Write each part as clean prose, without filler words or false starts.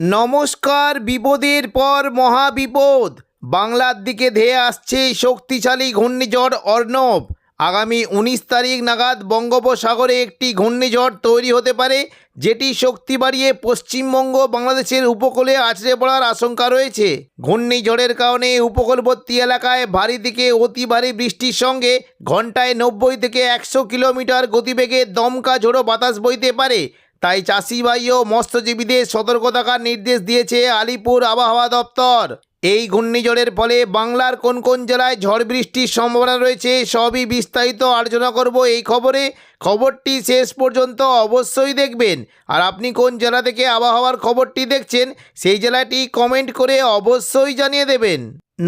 নমস্কার। বিপদের পর মহাবিপদ, বাংলার দিকে ধেয়ে আসছে শক্তিশালী ঘূর্ণিঝড় অর্ণব। আগামী 19 তারিখ নাগাদ বঙ্গোপসাগরে একটি ঘূর্ণিঝড় তৈরি হতে পারে, যেটি শক্তি বাড়িয়ে পশ্চিমবঙ্গ বাংলাদেশের উপকূলে আছড়ে পড়ার আশঙ্কা রয়েছে। ঘূর্ণিঝড়ের কারণে উপকূলবর্তী এলাকায় ভারী থেকে অতি ভারী বৃষ্টির সঙ্গে ঘন্টায় 90 থেকে 100 কিলোমিটার গতিবেগে দমকা ঝোড়ো বাতাস বইতে পারে। তাই চাষিভাই ও মৎস্যজীবীদের সতর্ক থাকার নির্দেশ দিয়েছে আলিপুর আবহাওয়া দপ্তর। এই ঘূর্ণিঝড়ের ফলে বাংলার কোন কোন জেলায় ঝড় বৃষ্টির সম্ভাবনা রয়েছে সবই বিস্তারিত আলোচনা করব এই খবরে। খবরটি শেষ পর্যন্ত অবশ্যই দেখবেন। আর আপনি কোন জেলা থেকে আবহাওয়ার খবরটি দেখছেন সেই জেলাটি কমেন্ট করে অবশ্যই জানিয়ে দেবেন।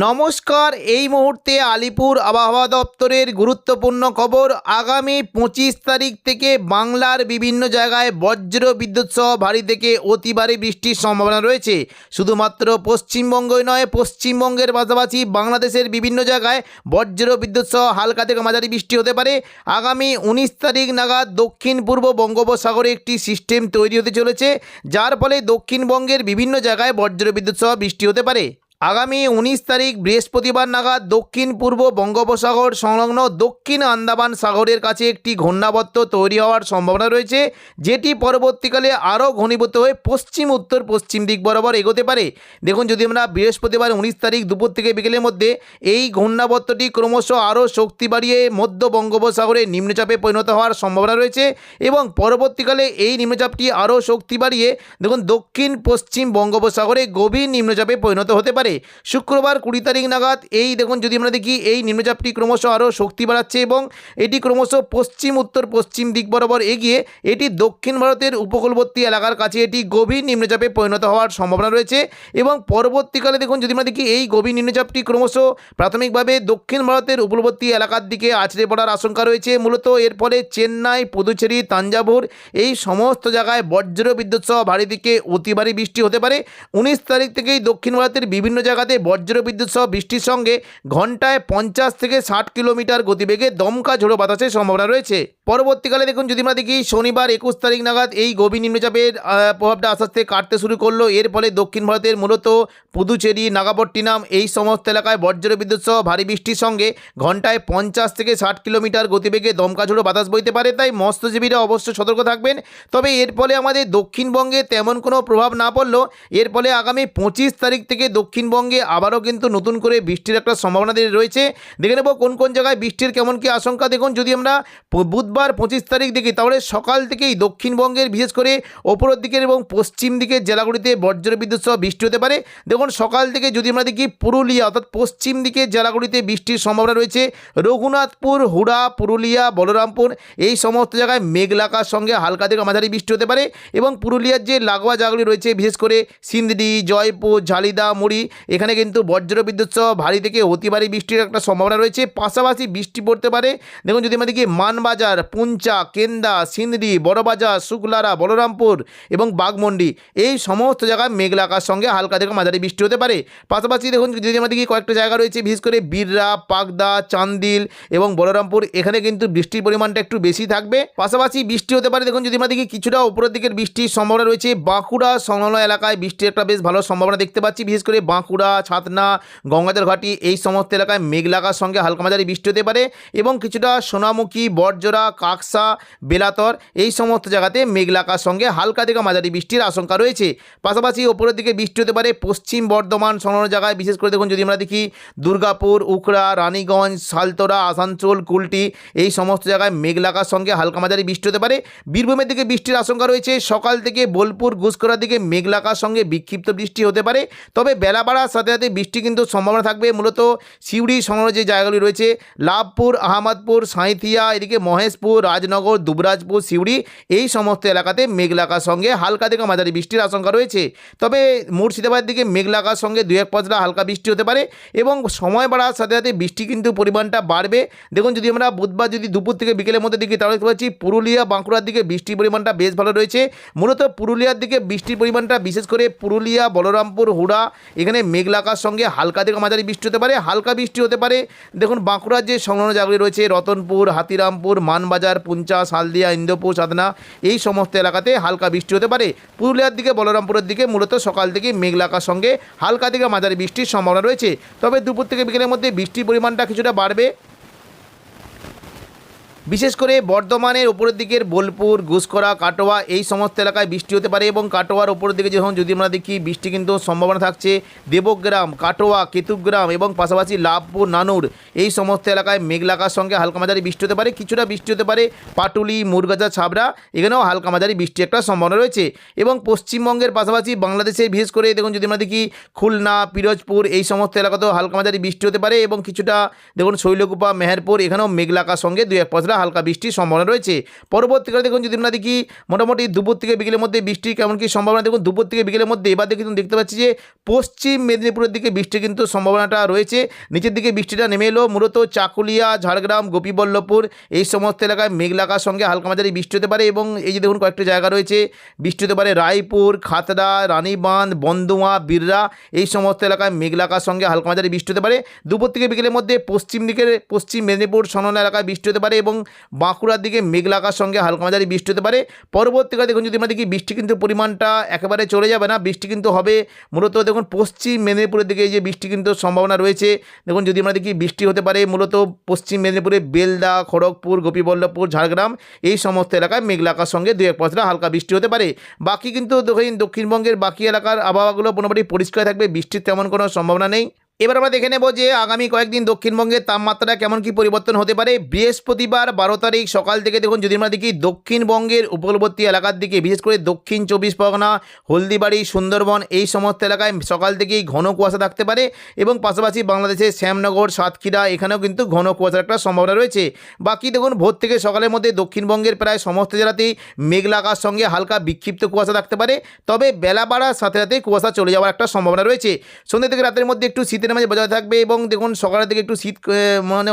নমস্কার। এই মুহূর্তে আলিপুর আবহাওয়া দপ্তরের গুরুত্বপূর্ণ খবর। আগামী 25 তারিখ থেকে বাংলার বিভিন্ন জায়গায় বজ্র বিদ্যুৎ সহ ভারী থেকে অতি ভারী বৃষ্টির সম্ভাবনা রয়েছে। শুধুমাত্র পশ্চিমবঙ্গই নয়, পশ্চিমবঙ্গের পাশাপাশি বাংলাদেশের বিভিন্ন জায়গায় বজ্র বিদ্যুৎ সহ হালকা থেকে মাঝারি বৃষ্টি হতে পারে। আগামী 19 তারিখ নাগাদ দক্ষিণ পূর্ব বঙ্গোপসাগরে একটি সিস্টেম তৈরি হতে চলেছে, যার ফলে দক্ষিণবঙ্গের বিভিন্ন জায়গায় বজ্র বিদ্যুৎ সহ বৃষ্টি হতে পারে। আগামী 19 তারিখ বৃহস্পতিবার নাগাদ দক্ষিণ পূর্ব বঙ্গোপসাগর সংলগ্ন দক্ষিণ আন্দামান সাগরের কাছে একটি ঘূর্ণাবর্ত তৈরি হওয়ার সম্ভাবনা রয়েছে, যেটি পরবর্তীকালে আরও ঘনীভূত হয়ে পশ্চিম উত্তর পশ্চিম দিক বরাবর এগোতে পারে। দেখুন, যদি আমরা বৃহস্পতিবার 19 তারিখ দুপুর থেকে বিকেলের মধ্যে এই ঘূর্ণাবর্তটি ক্রমশ আরও শক্তি বাড়িয়ে মধ্য বঙ্গোপসাগরে নিম্নচাপে পরিণত হওয়ার সম্ভাবনা রয়েছে এবং পরবর্তীকালে এই নিম্নচাপটি আরও শক্তি বাড়িয়ে দেখুন দক্ষিণ পশ্চিম বঙ্গোপসাগরে গভীর নিম্নচাপে পরিণত হতে পারে। শুক্রবার 20 তারিখ নাগাদ এই দেখুন, যদি আমরা দেখি এই নিম্নচাপটি ক্রমশ আরও শক্তি বাড়াচ্ছে এবং এটি ক্রমশ পশ্চিম উত্তর পশ্চিম দিক বরাবর এগিয়ে এটি দক্ষিণ ভারতের উপকূলবর্তী এলাকার কাছে এটি গভীর নিম্নচাপে পরিণত হওয়ার সম্ভাবনা রয়েছে এবং পরবর্তীকালে দেখুন, যদি আমরা দেখি এই গভীর নিম্নচাপটি ক্রমশ প্রাথমিকভাবে দক্ষিণ ভারতের উপকূলবর্তী এলাকার দিকে আছড়ে পড়ার আশঙ্কা রয়েছে। মূলত এর ফলে চেন্নাই, পুদুচেরি, তাঞ্জাভুর এই সমস্ত জায়গায় বজ্র বিদ্যুৎ সহ ভারী থেকে অতি ভারী বৃষ্টি হতে পারে। 19 তারিখ থেকেই দক্ষিণ ভারতের বিভিন্ন জায়গাতে বজ্র বিদ্যুৎ সহ বৃষ্টির সঙ্গে ঘন্টায় 50 থেকে 60 কিলোমিটার গতিবেগে দমকা ঝোড়ো বাতাসের সম্ভাবনা রয়েছে। পরবর্তীকালে দেখুন, যদি আমরা দেখি শনিবার 21 তারিখ নাগাদ এই গভীর নিম্নচাপের প্রভাবটা আস্তে আস্তে কাটতে শুরু করলো। এর ফলে দক্ষিণ ভারতের মূলত পুদুচেরি, নাগাপট্টিনাম এই সমস্ত এলাকায় বজ্র বিদ্যুৎ সহ ভারী বৃষ্টির সঙ্গে ঘন্টায় 50 থেকে 60 কিলোমিটার গতিবেগে দমকা ঝোড়ো বাতাস বইতে পারে। তাই মৎস্যজীবীরা অবশ্যই সতর্ক থাকবেন। তবে এর ফলে আমাদের দক্ষিণবঙ্গে তেমন কোনো প্রভাব না পড়লেও এর ফলে আগামী 25 তারিখ থেকে দক্ষিণবঙ্গে আবারও কিন্তু নতুন করে বৃষ্টির একটা সম্ভাবনা রয়েছে। দেখে নেব কোন কোন জায়গায় বৃষ্টির কেমন কি আশঙ্কা। দেখুন, যদি আমরা বুধবার 25 তারিখ দেখি তাহলে সকাল থেকেই দক্ষিণবঙ্গের বিশেষ করে ওপরের দিকের এবং পশ্চিম দিকের জেলাগুলিতে বজ্র বিদ্যুৎ সহ বৃষ্টি হতে পারে। দেখুন, সকাল থেকে যদি আমরা দেখি পুরুলিয়া অর্থাৎ পশ্চিম দিকের জেলাগুলিতে বৃষ্টির সম্ভাবনা রয়েছে। রঘুনাথপুর, হুড়া, পুরুলিয়া, বলরামপুর এই সমস্ত জায়গায় মেঘলাকার সঙ্গে হালকা থেকে মাঝারি বৃষ্টি হতে পারে এবং পুরুলিয়ার যে লাগোয়া জায়গাগুলি রয়েছে বিশেষ করে সিন্দি, জয়পুর, ঝালিদা, মুড়ি এখানে কিন্তু বজ্র বিদ্যুৎ সহ ভারী থেকে অতি ভারী বৃষ্টির একটা সম্ভাবনা রয়েছে। পাশাপাশি বৃষ্টি পড়তে পারে। দেখুন, যদি আমরা দেখি মানবাজার, পুঞ্চা, কেন্দা, সিন্দি, বড়বাজার, শুক্লারা, বলরামপুর এবং বাঘমন্ডি এই সমস্ত জায়গায় মেঘলা আকাশের সঙ্গে হালকা থেকে মাঝারি বৃষ্টি হতে পারে। পাশাপাশি দেখুন, যদি আমরা দেখি কয়েকটা জায়গা রয়েছে বিশেষ করে বিররা, পাকদা, চান্দিল এবং বলরামপুর এখানে কিন্তু বৃষ্টির পরিমাণটা একটু বেশি থাকবে। পাশাপাশি বৃষ্টি হতে পারে। দেখুন, যদি আমরা দেখি কিছুটা উপরের দিকের বৃষ্টির সম্ভাবনা রয়েছে। বাঁকুড়া সংলগ্ন এলাকায় বৃষ্টির একটা বেশ ভালো সম্ভাবনা দেখতে পাচ্ছি। বিশেষ করে বাঁকুড়া, ছাতনা, গঙ্গাধর ঘাটি এই সমস্ত এলাকায় মেঘলাকার সঙ্গে হালকা মাঝারি বৃষ্টি হতে পারে এবং কিছুটা সোনামুখী, বটজোড়া, কাকসা, বেলাতর এই সমস্ত জায়গাতে মেঘলাকার সঙ্গে হালকা থেকে মাঝারি বৃষ্টির আশঙ্কা রয়েছে। পাশাপাশি ওপরের দিকে বৃষ্টি হতে পারে পশ্চিম বর্ধমান সংলগ্ন জায়গায় বিশেষ করে। দেখুন, যদি আমরা দেখি দুর্গাপুর, উখড়া, রানীগঞ্জ, সালতোরা, আসানসোল, কুলটি এই সমস্ত জায়গায় মেঘলাকার সঙ্গে হালকা মাঝারি বৃষ্টি হতে পারে। বীরভূমের দিকে বৃষ্টির আশঙ্কা রয়েছে। সকাল থেকে বোলপুর, ঘুষকরার দিকে মেঘলাকার সঙ্গে বিক্ষিপ্ত বৃষ্টি হতে পারে। তবে বেলা বাড়ার সাথে সাথে বৃষ্টি কিন্তু সম্ভাবনা থাকবে মূলত সিউড়ি সংলগ্ন যে জায়গাগুলি রয়েছে লাভপুর, আহমদপুর, সাঁইথিয়া, এদিকে মহেশপুর, রাজনগর, দুবরাজপুর, সিউড়ি এই সমস্ত এলাকাতে মেঘলাকার সঙ্গে হালকা থেকে মাঝারি বৃষ্টির আশঙ্কা রয়েছে। তবে মুর্শিদাবাদের দিকে মেঘলাকার সঙ্গে 2-1 পশলা হালকা বৃষ্টি হতে পারে এবং সময় বাড়ার সাথে সাথে বৃষ্টি কিন্তু পরিমাণটা বাড়বে। দেখুন, যদি আমরা বুধবার যদি দুপুর থেকে বিকেলের মধ্যে দেখি তাহলে দেখতে পাচ্ছি পুরুলিয়া, বাঁকুড়ার দিকে বৃষ্টির পরিমাণটা বেশ ভালো রয়েছে। মূলত পুরুলিয়ার দিকে বৃষ্টির পরিমাণটা বিশেষ করে পুরুলিয়া, বলরামপুর, হুড়া এখানে মেঘলা আকাশ সঙ্গে হালকা থেকে মাঝারি বৃষ্টি হতে পারে, হালকা বৃষ্টি হতে পারে দেখুন বাঁকুড়ার যে সংলগ্ন জায়গাগুলি রয়েছে রতনপুর, হাতিরামপুর, মানবাজার, পুঞ্চাশ, হালদিয়া, ইন্দ্রপুর, সাধনা এই সমস্ত এলাকাতে হালকা বৃষ্টি হতে পারে। পুরুলিয়ার দিকে, বলরামপুরের দিকে মূলত সকাল থেকে মেঘলা আকাশ সঙ্গে হালকা থেকে মাঝারি বৃষ্টির সম্ভাবনা রয়েছে। তবে দুপুর থেকে বিকেলের মধ্যে বৃষ্টির পরিমাণটা কিছুটা বাড়বে। বিশেষ করে বর্ধমানের উপরের দিকের বোলপুর, ঘুষকরা, কাটোয়া এই সমস্ত এলাকায় বৃষ্টি হতে পারে এবং কাটোয়ার উপরের দিকে যখন যদি আমরা দেখি বৃষ্টি কিন্তু সম্ভাবনা থাকছে দেবগ্রাম, কাটোয়া, কেতুগ্রাম এবং পাশাপাশি লাভপুর, নানুর এই সমস্ত এলাকায় মেঘলা আকাশ সঙ্গে হালকা মাঝারি বৃষ্টি হতে পারে। কিছুটা বৃষ্টি হতে পারে পাটুলি, মুরগাজা, ছাবড়া এখানেও হালকা মাঝারি বৃষ্টি একটা সম্ভাবনা রয়েছে। এবং পশ্চিমবঙ্গের পাশাপাশি বাংলাদেশে বিশেষ করে দেখুন যদি আমরা দেখি খুলনা, পিরোজপুর এই সমস্ত এলাকাতেও হালকা মাঝারি বৃষ্টি হতে পারে এবং কিছুটা দেখুন শৈলকুপা, মেহেরপুর এখানেও মেঘলা আকাশ সঙ্গে 2-1 পশলা হালকা বৃষ্টির সম্ভাবনা রয়েছে। পরবর্তীকালে দেখুন যদি আমরা দেখি মোটামুটি দুপুর থেকে বিকেলের মধ্যে বৃষ্টির কেমন কি সম্ভাবনা দেখুন দুপুর থেকে বিকেলের মধ্যে এবার কিন্তু দেখতে পাচ্ছি যে পশ্চিম মেদিনীপুরের দিকে বৃষ্টি কিন্তু সম্ভাবনাটা রয়েছে। নিচের দিকে বৃষ্টিটা নেমে এলো মূলত চাকুলিয়া, ঝাড়গ্রাম, গোপীবল্লভপুর এই সমস্ত এলাকায় মেঘলা আকাশ সঙ্গে হালকা মাঝারি বৃষ্টি হতে পারে এবং এই যে দেখুন কয়েকটি জায়গা রয়েছে বৃষ্টি হতে পারে রায়পুর, খাতড়া, রানীবাঁধ, বন্দুয়া, বিররা এই সমস্ত এলাকায় মেঘলা আকাশ সঙ্গে হালকা মাঝারি বৃষ্টি হতে পারে। দুপুর থেকে বিকেলের মধ্যে পশ্চিম মেদিনীপুর সংলগ্ন এলাকায় বৃষ্টি হতে পারে এবং বাঁকুড়ার দিকে মেঘলা আকাশ সঙ্গে হালকা মাঝারি বৃষ্টি হতে পারে। পরবর্তীকালে দেখুন যদি আমরা দেখি বৃষ্টি কিন্তু পরিমাণটা একেবারে চলে যাবে না, বৃষ্টি কিন্তু হবে মূলত দেখুন পশ্চিম মেদিনীপুরের দিকে এই যে বৃষ্টি কিন্তু সম্ভাবনা রয়েছে। দেখুন যদি আমরা দেখি বৃষ্টি হতে পারে মূলত পশ্চিম মেদিনীপুরে বেলদা, খড়গপুর, গোপীবল্লভপুর, ঝাড়গ্রাম এই সমস্ত এলাকায় মেঘলা আকাশ সঙ্গে 2-1 পশলা হালকা বৃষ্টি হতে পারে। বাকি কিন্তু দক্ষিণবঙ্গের বাকি এলাকার আবহাওয়াগুলো মোটামুটি পরিষ্কার থাকবে, বৃষ্টির তেমন কোনো সম্ভাবনা নেই। এবার আমরা দেখে নেব যে আগামী কয়েকদিন দক্ষিণবঙ্গের তাপমাত্রা কেমন কি পরিবর্তন হতে পারে। বৃহস্পতিবার 12 তারিখ সকাল থেকে দেখুন যদি আমরা দেখি দক্ষিণবঙ্গের উপকূলবর্তী এলাকার দিকে বিশেষ করে দক্ষিণ 24 পরগনা, হলদিবাড়ি, সুন্দরবন এই সমস্ত এলাকায় সকাল থেকেই ঘন কুয়াশা থাকতে পারে এবং পাশাপাশি বাংলাদেশের শ্যামনগর, সাতক্ষীরা এখানেও কিন্তু ঘন কুয়াশার একটা সম্ভাবনা রয়েছে। বাকি দেখুন ভোর থেকে সকালের মধ্যে দক্ষিণবঙ্গের প্রায় সমস্ত জেলাতেই মেঘলা আকাশ সঙ্গে হালকা বিক্ষিপ্ত কুয়াশা থাকতে পারে, তবে বেলা বাড়ার সাথে সাথে কুয়াশা চলে যাওয়ার একটা সম্ভাবনা রয়েছে। সন্ধ্যে থেকে রাতের মধ্যে একটু শীতের মাঝে বজায় থাকবে এবং দেখুন সকালের দিকে একটু শীত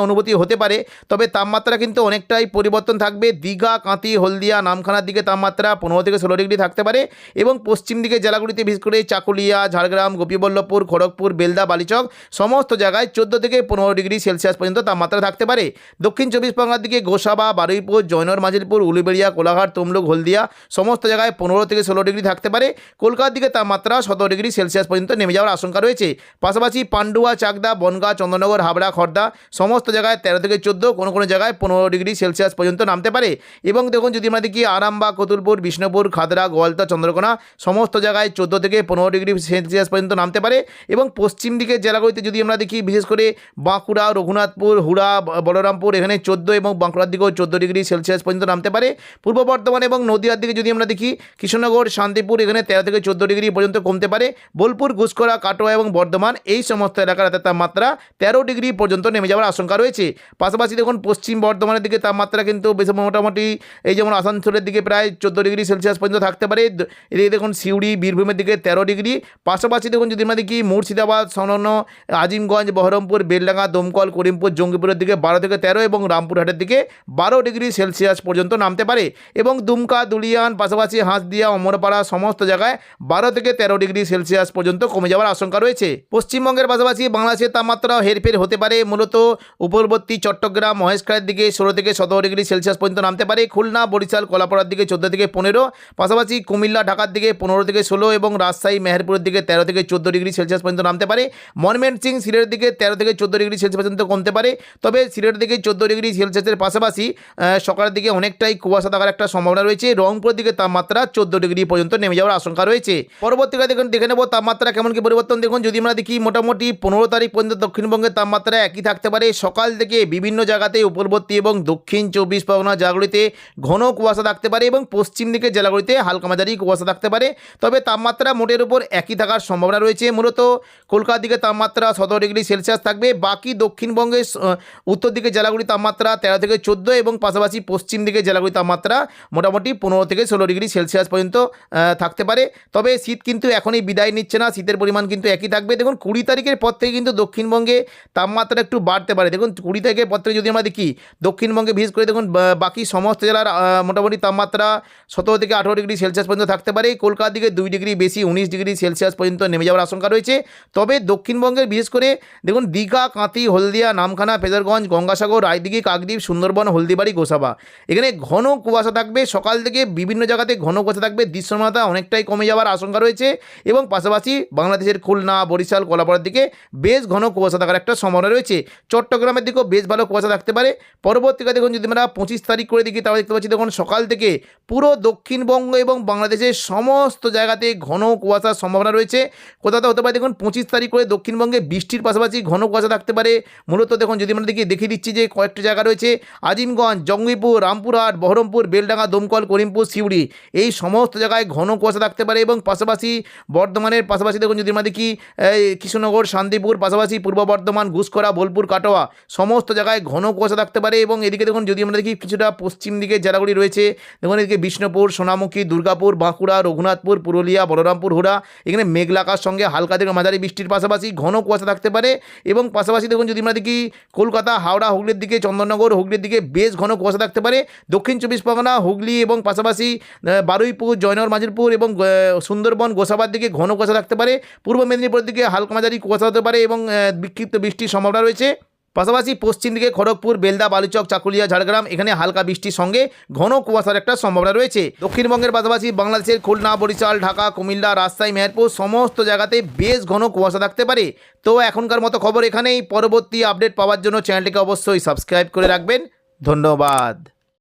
অনুভূতি হতে পারে, তবে তাপমাত্রা কিন্তু অনেকটাই পরিবর্তন থাকবে। দীঘা, কাঁথি, হলদিয়া, নামখানার দিকে তাপমাত্রা 15 থেকে 16 ডিগ্রি থাকতে পারে এবং পশ্চিম দিকে জেলাগুলিতে বিশেষ করে চাকুলিয়া, ঝাড়গ্রাম, গোপীবল্লভপুর, খড়গপুর, বেলদা, বালিচক সমস্ত জায়গায় 14 থেকে 15 ডিগ্রি সেলসিয়াস পর্যন্ত তাপমাত্রা থাকতে পারে। দক্ষিণ 24 পরগনার দিকে গোসাবা, বারুইপুর, জয়নগর, মাজিলপুর, উলুবেড়িয়া, কোলাঘাট, তমলুক, হলদিয়া সমস্ত জায়গায় 15 থেকে 16 ডিগ্রি থাকতে পারে। কলকাতার দিকে তাপমাত্রা 17 ডিগ্রি সেলসিয়াস পর্যন্ত নেমে যাওয়ার আশঙ্কা রয়েছে। পাশাপাশি পান্ডুয়া, চাকদা, বনগাঁ, চন্দননগর, হাবড়া, খড়দা সমস্ত জায়গায় 13 থেকে 14, কোনো জায়গায় 15 ডিগ্রি সেলসিয়াস পর্যন্ত নামতে পারে। এবং দেখুন যদি আমরা দেখি আরামবাগ, কতুলপুর, বিষ্ণুপুর, খাদড়া, গোয়ালদা, চন্দ্রকোনা সমস্ত জায়গায় 14 থেকে 15 ডিগ্রি সেলসিয়াস পর্যন্ত নামতে পারে। এবং পশ্চিম দিকের জেলাগুলিতে যদি আমরা দেখি বিশেষ করে বাঁকুড়া, রঘুনাথপুর, হুড়া, বলরামপুর এখানে 14 এবং বাঁকুড়ার দিকেও 14 ডিগ্রি সেলসিয়াস পর্যন্ত নামতে পারে। পূর্ব বর্ধমান এবং নদিয়ার দিকে যদি আমরা দেখি কৃষ্ণনগর, শান্তিপুর এখানে 13 থেকে 14 ডিগ্রি পর্যন্ত কমতে পারে। বোলপুর, ঘুষকরা, কাটোয়া এবং বর্ধমান এই সমস্ত এলাকার তাপমাত্রা 13 ডিগ্রি পর্যন্ত নেমে যাওয়ার আশঙ্কা রয়েছে। পাশাপাশি দেখুন পশ্চিম বর্ধমানের দিকে তাপমাত্রা কিন্তু বেশ মোটামুটি এই যেমন আসানসোলের দিকে প্রায় 14 ডিগ্রি সেলসিয়াস পর্যন্ত থাকতে পারে। এদিকে দেখুন সিউড়ি, বীরভূমের দিকে 13 ডিগ্রি। পাশাপাশি দেখুন যদি আমরা দেখি মুর্শিদাবাদ সংলগ্ন আজিমগঞ্জ, বহরমপুর, বেলডাঙ্গা, দমকল, করিমপুর, জঙ্গিপুরের দিকে 12 থেকে 13 এবং রামপুরহাটের দিকে 12 ডিগ্রি সেলসিয়াস পর্যন্ত নামতে পারে। এবং দুমকা, দুলিয়ান, পাশাপাশি হাঁসদিয়া, অমরপাড়া সমস্ত জায়গায় 12 থেকে 13 ডিগ্রি সেলসিয়াস পর্যন্ত কমে যাওয়ার আশঙ্কা রয়েছে। পশ্চিমবঙ্গের পাশাপাশি বাংলাদেশের তাপমাত্রাও হেরফের হতে পারে, মূলত উপকূলবর্তী চট্টগ্রাম, মহেশখালীর দিকে 16 থেকে 17 ডিগ্রি সেলসিয়াস পর্যন্ত নামতে পারে। খুলনা, বরিশাল, কলাপাড়ার দিকে 14 থেকে 15, পাশাপাশি কুমিল্লা, ঢাকার দিকে 15 থেকে 16 এবং রাজশাহী, মেহেরপুরের দিকে 13 থেকে 14 ডিগ্রি সেলসিয়াস পর্যন্ত নামতে পারে। ময়মনসিংহ, সিলেটের দিকে 13 থেকে 14 ডিগ্রি সেলসিয়াস পর্যন্ত কমতে পারে, তবে সিলেটের দিকে 14 ডিগ্রি সেলসিয়াসের পাশাপাশি সকালের দিকে অনেকটাই কুয়াশা থাকার একটা সম্ভাবনা রয়েছে। রংপুরের দিকে তাপমাত্রা 14 ডিগ্রি পর্যন্ত নেমে যাওয়ার আশঙ্কা রয়েছে। পরবর্তীকালে দেখে নেব তাপমাত্রা কেমন কি পরিবর্তন। দেখুন যদি আমরা দেখি মোটামুটি 15 তারিখ পর্যন্ত দক্ষিণবঙ্গের তাপমাত্রা একই থাকতে পারে। সকাল থেকে বিভিন্ন জায়গাতে উপকূলবর্তী এবং দক্ষিণ 24 পরগনা জেলাগুলিতে ঘন কুয়াশা থাকতে পারে এবং পশ্চিম দিকের জেলাগুলিতে হালকা মাঝারি কুয়াশা থাকতে পারে, তবে তাপমাত্রা মোটের উপর একই থাকার সম্ভাবনা রয়েছে। মূলত কলকাতার দিকে তাপমাত্রা 17 ডিগ্রি সেলসিয়াস থাকবে। বাকি দক্ষিণবঙ্গের উত্তর দিকের জেলাগুলির তাপমাত্রা 13 থেকে 14 এবং পাশাপাশি পশ্চিম দিকের জেলাগুলির তাপমাত্রা মোটামুটি 15 থেকে 16 ডিগ্রি সেলসিয়াস পর্যন্ত থাকতে পারে। তবে শীত কিন্তু এখনই বিদায় নিচ্ছে না, শীতের পরিমাণ কিন্তু একই থাকবে। দেখুন 20 তারিখের পর থেকে কিন্তু দক্ষিণবঙ্গে তাপমাত্রা একটু বাড়তে পারে। দেখুন 20 তারিখের পর থেকে যদি আমরা দেখি দক্ষিণবঙ্গে বিশেষ করে দেখুন বাকি সমস্ত জেলার মোটামুটি তাপমাত্রা 17 থেকে 18 ডিগ্রি সেলসিয়াস পর্যন্ত থাকতে পারে। কলকাতার দিকে 2 ডিগ্রি বেশি 19 ডিগ্রি সেলসিয়াস পর্যন্ত নেমে যাওয়ার আশঙ্কা রয়েছে। তবে দক্ষিণবঙ্গের বিশেষ করে দেখুন দীঘা, কাঁথি, হলদিয়া, নামখানা, ফেজারগঞ্জ, গঙ্গাসাগর, রায়দিঘি, কাকদ্বীপ, সুন্দরবন, হলদিবাড়ি, গোসাবা এখানে ঘন কুয়াশা থাকবে। সকাল থেকে বিভিন্ন জায়গাতে ঘন কুয়াশা থাকবে, দৃশ্যমানতা অনেকটাই কমে যাওয়ার আশঙ্কা রয়েছে এবং পাশাপাশি বাংলাদেশের খুলনা, বরিশাল, কলাপাড়ার দিকে বেশ ঘন কুয়াশা থাকার একটা সম্ভাবনা রয়েছে। চট্টগ্রামের দিকেও বেশ ভালো কুয়াশা থাকতে পারে। পরবর্তীকালে দেখুন যদি আমরা 25 তারিখ করে দেখি তাহলে দেখতে পাচ্ছি দেখুন সকাল থেকে পুরো দক্ষিণবঙ্গ এবং বাংলাদেশের সমস্ত জায়গাতে ঘন কুয়াশার সম্ভাবনা রয়েছে। কোথাও হতে পারে দেখুন 25 তারিখ করে দক্ষিণবঙ্গে বৃষ্টির পাশাপাশি ঘন কুয়াশা থাকতে পারে। মূলত দেখুন যদি আমরা দেখিয়ে দিচ্ছি যে কয়েকটি জায়গা রয়েছে আজিমগঞ্জ, জঙ্গিপুর, রামপুরহাট, বহরমপুর, বেলডাঙ্গা, দমকল, করিমপুর, সিউড়ি এই সমস্ত জায়গায় ঘন কুয়াশা থাকতে পারে এবং পাশাপাশি বর্ধমানের পাশাপাশি দেখুন যদি আমরা দেখি কৃষ্ণনগর, শান্তিপুর, পাশাপাশি পূর্ব বর্ধমান, ঘুষকরা, বোলপুর, কাটোয়া সমস্ত জায়গায় ঘন কুয়াশা থাকতে পারে এবং এদিকে দেখুন যদি আমরা দেখি কিছুটা পশ্চিম দিকে জেলাগুলি রয়েছে দেখুন এদিকে বিষ্ণুপুর, সোনামুখী, দুর্গাপুর, বাঁকুড়া, রঘুনাথপুর, পুরুলিয়া, বলরামপুর, হুড়া এখানে মেঘলা আকাশ সঙ্গে হালকা থেকে মাঝারি বৃষ্টির পাশাপাশি ঘন কুয়াশা থাকতে পারে এবং পাশাপাশি দেখুন যদি আমরা দেখি কলকাতা, হাওড়া, হুগলির দিকে, চন্দননগর, হুগলির দিকে বেশ ঘন কুয়াশা থাকতে পারে। দক্ষিণ 24 পরগনা, হুগলি এবং পাশাপাশি বারুইপুর, জয়নগর, মাজিরপুর এবং সুন্দরবন, গোসাবার দিকে ঘন কুয়াশা থাকতে পারে। পূর্ব মেদিনীপুরের দিকে হালকা মাঝারি কুয়াশা হতে পারে এবং বিক্ষিপ্ত বৃষ্টির সম্ভাবনা রয়েছে। পাশাপাশি পশ্চিম দিকে খড়গপুর, বেলদা, বালুচক, চাকুলিয়া, ঝাড়গ্রাম এখানে হালকা বৃষ্টির সঙ্গে ঘন কুয়াশার একটা সম্ভাবনা রয়েছে। দক্ষিণবঙ্গের পাশাপাশি বাংলাদেশের খুলনা, বরিশাল, ঢাকা, কুমিল্লা, রাজশাহী, মেহেরপুর সমস্ত জায়গাতে বেশ ঘন কুয়াশা থাকতে পারে। তো এখনকার মতো খবর এখানেই। পরবর্তী আপডেট পাওয়ার জন্য চ্যানেলটিকে অবশ্যই সাবস্ক্রাইব করে রাখবেন। ধন্যবাদ।